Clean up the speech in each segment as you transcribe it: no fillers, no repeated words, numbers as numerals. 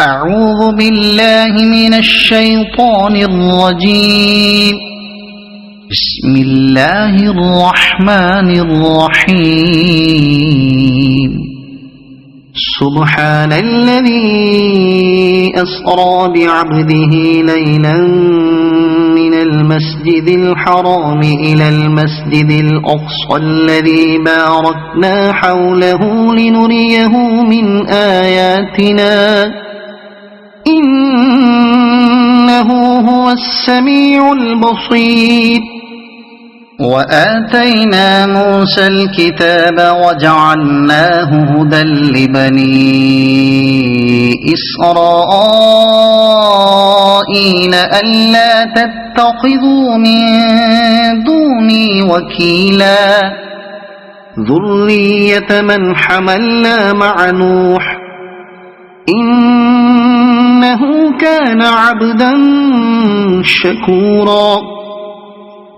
أعوذ بالله من الشيطان الرجيم. بسم الله الرحمن الرحيم. سبحان الذي أسرى بعبده ليلا من المسجد الحرام إلى المسجد الأقصى الذي باركنا حوله لنريه من آياتنا إنه هو السميع البصير. وآتينا موسى الكتاب وجعلناه هدى لبني إسرائيل ألا تتخذوا من دوني وكيلا ذرية من حملنا مع نوح إنه كان عبدا شكورا.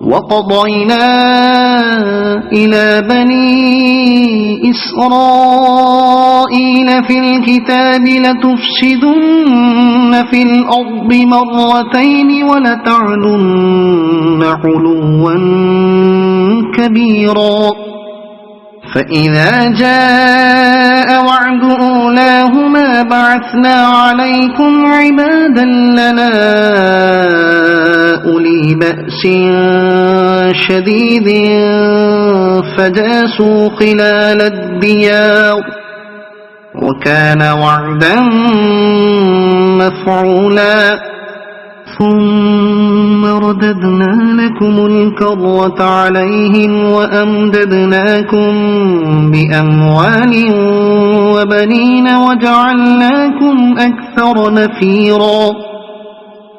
وقضينا إلى بني إسرائيل في الكتاب لتفسدن في الأرض مرتين ولتعلن علوا كبيرا. فإذا جاء وعد أولاهما بعثنا عليكم عبادا لنا أولي بأس شديد فجاسوا خلال الديار وكان وعدا مفعولا. ثم رددنا لكم الكرة عليهم وأمددناكم بأموال وبنين وجعلناكم أكثر نفيرا.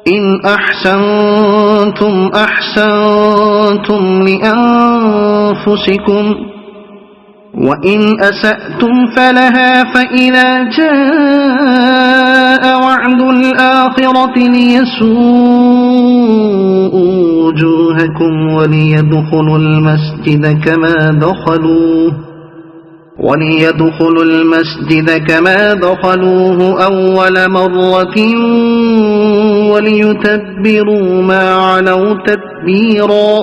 إن أحسنتم أحسنتم لأنفسكم وإن أسأتم فلها. فإذا جاء وعد الآخرة ليسوءوا وجوهكم وليدخلوا المسجد كما دخلوه أول مرة وليتبروا ما علوا تتبيرا.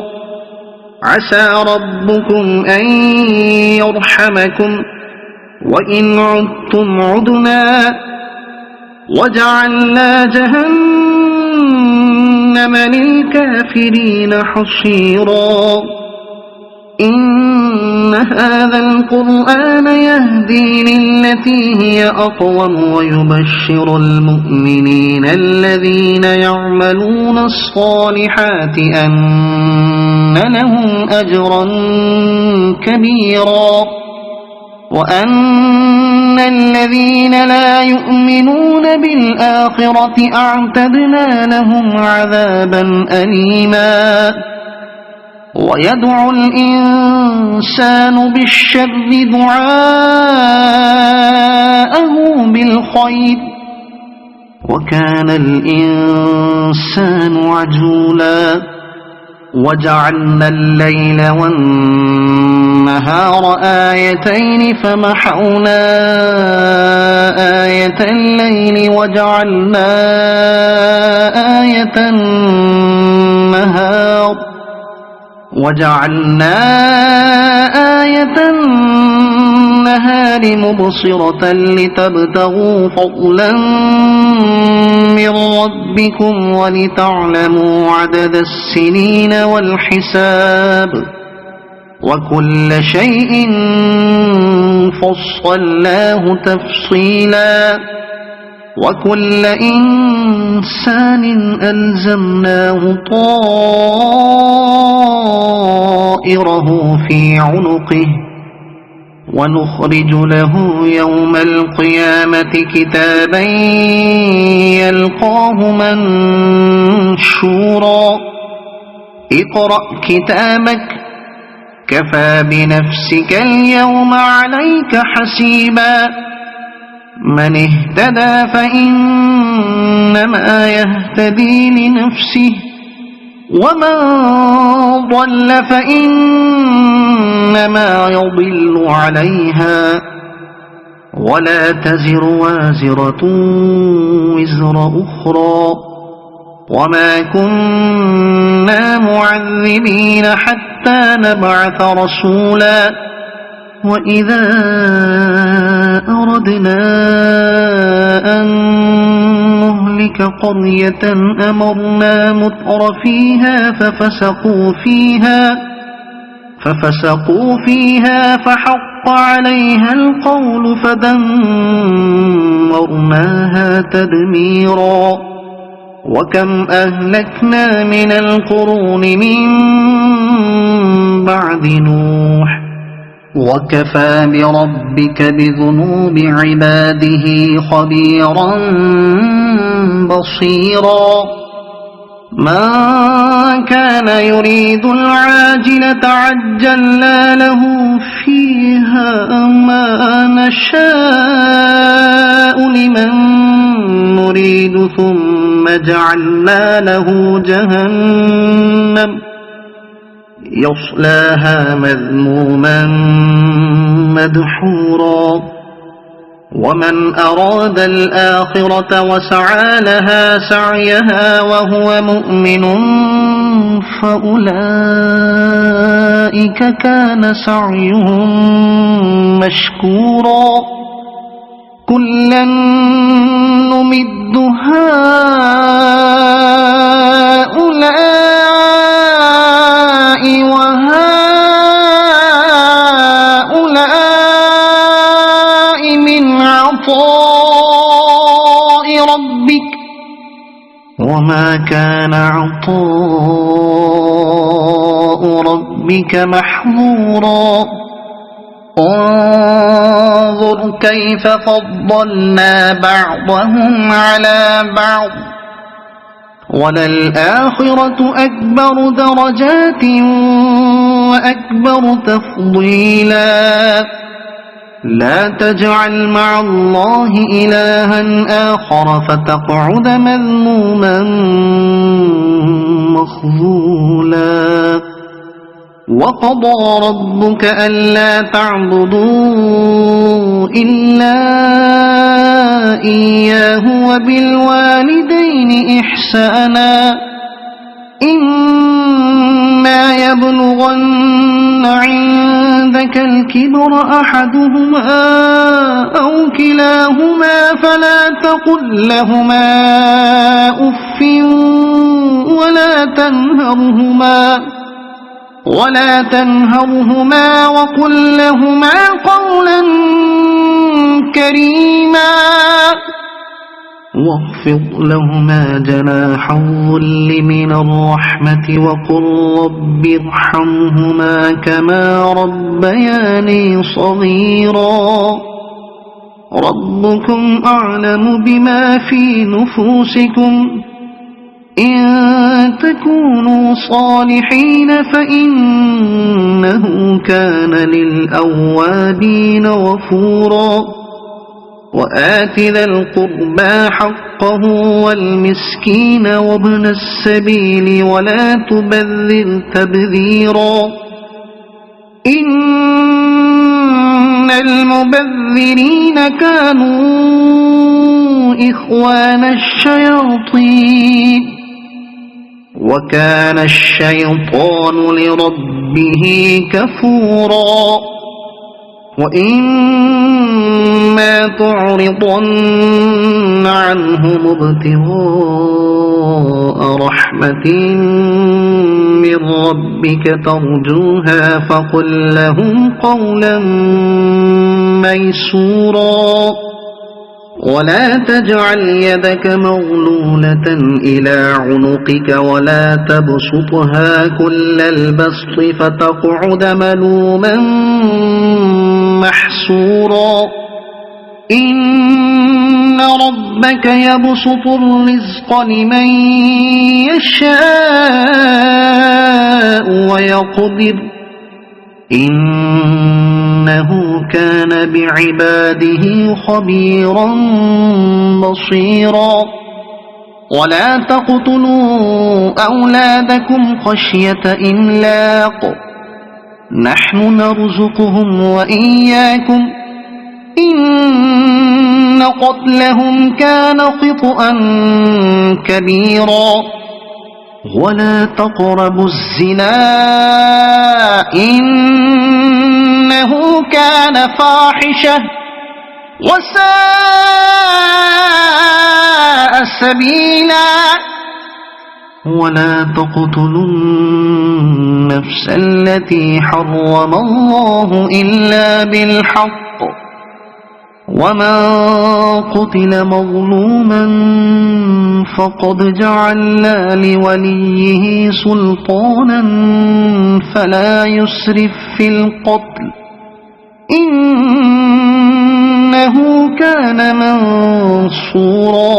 عسى ربكم أن يرحمكم وإن عدتم عدنا وجعلنا جهنم للكافرين حصيرا. إن هذا القرآن يهدي للتي هي أقوم ويبشر المؤمنين الذين يعملون الصالحات أن لهم أجرا كبيرا وأن الذين لا يؤمنون بالآخرة أعتدنا لهم عذابا أليما. ويدعو الإنسان بالشر دعاءه بالخير وكان الإنسان عجولا. وجعلنا الليل والنهار آيتين فمحونا آية الليل وجعلنا آية النهار مبصرة لتبتغوا فضلا من ربكم ولتعلموا عدد السنين والحساب وكل شيء فصلناه تفصيلا. وكل إنسان ألزمناه طائره في عنقه ونخرج له يوم القيامة كتابا يلقاه منشورا. اقرأ كتابك كفى بنفسك اليوم عليك حسيبا. من اهتدى فإنما يهتدي لنفسه ومن ضل فإنما يضل عليها ولا تزر وازرة وزر أخرى وما كنا معذبين حتى نبعث رسولا وإذا أردنا أن نهلك قرية أمرنا متر فيها ففسقوا فيها فحق عليها القول فدمرناها تدميرا وكم أهلكنا من القرون من بعد نوح وكفى بربك بذنوب عباده خبيرا بصيرا من كان يريد العاجلة عجلنا له فيها ما نشاء لمن نريد ثم جعلنا له جهنم يصلاها مذموما مدحورا ومن أراد الآخرة وسعى لها سعيها وهو مؤمن فأولئك كان سعيهم مشكورا كلا نمد هؤلاء وهؤلاء من عطاء ربك وما كان عطاء ربك محظورا انظر كيف فضلنا بعضهم على بعض وللآخرة أكبر درجات وأكبر تفضيلا لا تجعل مع الله إلها آخر فتقعد مذموما مخذولا وقضى ربك ألا تعبدوا إلا إياه وبالوالدين إحسانا إما يبلغن عندك الكبر أحدهما أو كلاهما فلا تقل لهما أف ولا تنهرهما وقل لهما قولا كريما واخفض لهما جناح الذل من الرحمة وقل رب ارحمهما كما ربياني صغيرا ربكم أعلم بما في نفوسكم إن تكونوا صالحين فإنه كان للأوابين غفورا وآت ذا القربى حقه والمسكين وابن السبيل ولا تبذر تبذيرا إن المبذرين كانوا إخوان الشياطين وكان الشيطان لربه كفورا وإما تعرضن عنهم ابتغاء رحمة من ربك ترجوها فقل لهم قولا ميسورا ولا تجعل يدك مغلولة إلى عنقك ولا تبسطها كل البسط فتقعد ملوما محسورا إن ربك يبسط الرزق لمن يشاء ويقدر إنه كان بعباده خبيرا بصيرا ولا تقتلوا أولادكم خشية إملاق نحن نرزقهم وإياكم إن قتلهم كان خطأ كبيرا ولا تقربوا الزنا إنه كان فاحشة وساء سبيلا ولا تقتلوا النفس التي حرم الله إلا بالحق ومن قتل مظلوما فقد جعلنا لوليه سلطانا فلا يسرف في القتل إنه كان منصورا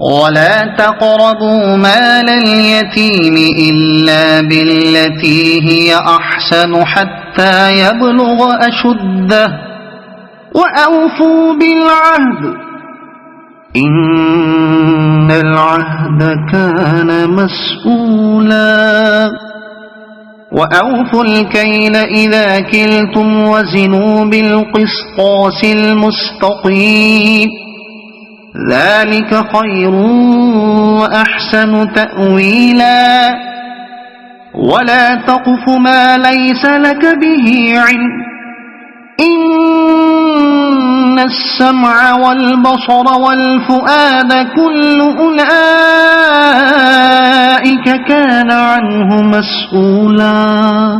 ولا تقربوا مال اليتيم إلا بالتي هي أحسن حتى يبلغ أشده وأوفوا بالعهد إن العهد كان مسؤولا وأوفوا الكيل إذا كلتم وزنوا بالقسطاس المستقيم ذلك خير وأحسن تأويلا ولا تقف ما ليس لك به علم إن السمع والبصر والفؤاد كل أولئك كان عنه مسؤولا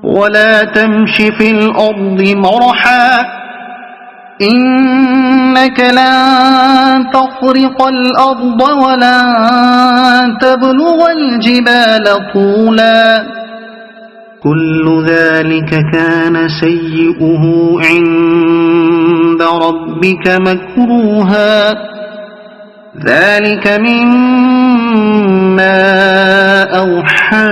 ولا تمش في الأرض مرحا إنك لن تخرق الأرض ولن تبلغ الجبال طولا كل ذلك كان سيئه عند ربك مكروها ذلك مما أوحى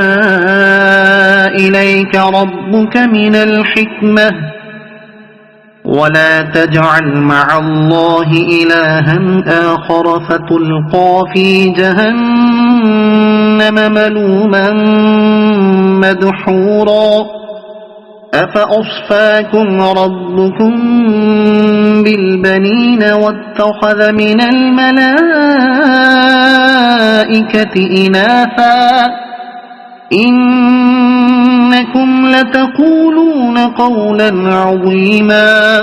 إليك ربك من الحكمة ولا تجعل مع الله إلها آخر فتلقى في جهنم ملوما مدحورا أفأصفاكم ربكم بالبنين واتخذ من الملائكة إناثا إنكم لتقولون قولا عظيما